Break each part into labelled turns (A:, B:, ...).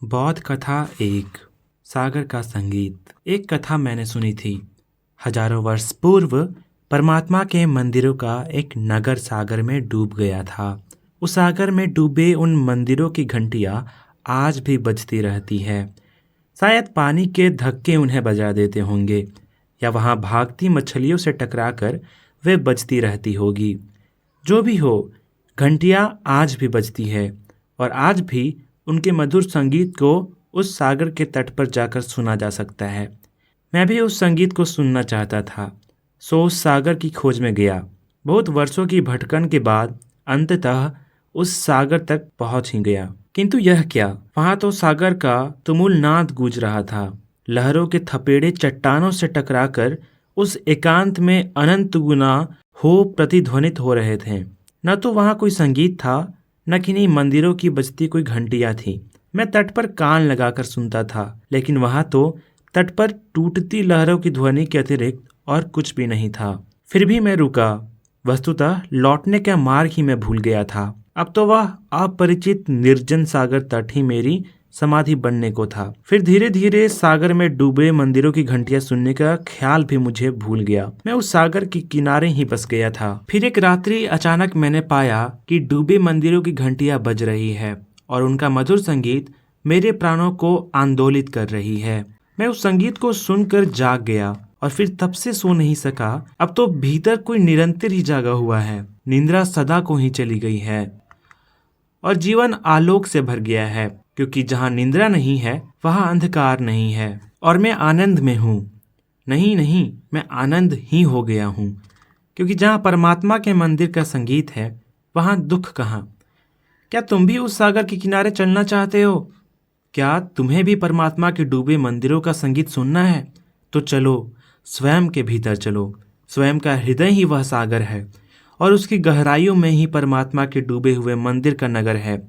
A: बौद्ध कथा एक सागर का संगीत। एक कथा मैंने सुनी थी। हजारों वर्ष पूर्व परमात्मा के मंदिरों का एक नगर सागर में डूब गया था। उस सागर में डूबे उन मंदिरों की घंटियां आज भी बजती रहती है। शायद पानी के धक्के उन्हें बजा देते होंगे या वहां भागती मछलियों से टकराकर वे बजती रहती होगी। जो भी हो, घंटियां आज भी बजती है और आज भी उनके मधुर संगीत को उस सागर के तट पर जाकर सुना जा सकता है। मैं भी उस संगीत को सुनना चाहता था, सो उस सागर की खोज में गया। बहुत वर्षों की भटकन के बाद अंततः उस सागर तक पहुंच ही गया। किंतु यह क्या, वहां तो सागर का तुमुल नाद गूंज रहा था। लहरों के थपेड़े चट्टानों से टकराकर उस एकांत में अनंत गुना हो प्रतिध्वनित हो रहे थे। न तो वहां कोई संगीत था, न किन्हीं मंदिरों की बजती कोई घंटियां थी। मैं तट पर कान लगाकर सुनता था, लेकिन वहां तो तट पर टूटती लहरों की ध्वनि के अतिरिक्त और कुछ भी नहीं था। फिर भी मैं रुका। वस्तुतः लौटने का मार्ग ही मैं भूल गया था। अब तो वह अपरिचित निर्जन सागर तट ही मेरी समाधि बनने को था। फिर धीरे धीरे सागर में डूबे मंदिरों की घंटियां सुनने का ख्याल भी मुझे भूल गया। मैं उस सागर के किनारे ही बस गया था। फिर एक रात्रि अचानक मैंने पाया कि डूबे मंदिरों की घंटियां बज रही है और उनका मधुर संगीत मेरे प्राणों को आंदोलित कर रही है। मैं उस संगीत को सुनकर जाग गया और फिर तब से सो नहीं सका। अब तो भीतर कोई निरंतर ही जागा हुआ है। निंद्रा सदा को ही चली गई है और जीवन आलोक से भर गया है, क्योंकि जहाँ निंद्रा नहीं है वहाँ अंधकार नहीं है और मैं आनंद में हूँ। नहीं, मैं आनंद ही हो गया हूँ, क्योंकि जहाँ परमात्मा के मंदिर का संगीत है वहाँ दुख कहाँ। क्या तुम भी उस सागर के किनारे चलना चाहते हो? क्या तुम्हें भी परमात्मा के डूबे मंदिरों का संगीत सुनना है? तो चलो, स्वयं के भीतर चलो। स्वयं का हृदय ही वह सागर है और उसकी गहराइयों में ही परमात्मा के डूबे हुए मंदिर का नगर है।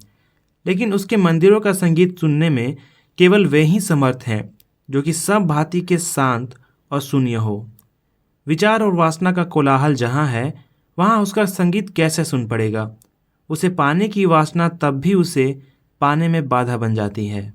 A: लेकिन उसके मंदिरों का संगीत सुनने में केवल वे ही समर्थ हैं जो कि सब भांति के शांत और शून्य हो। विचार और वासना का कोलाहल जहाँ है वहाँ उसका संगीत कैसे सुन पड़ेगा? उसे पाने की वासना तब भी उसे पाने में बाधा बन जाती है।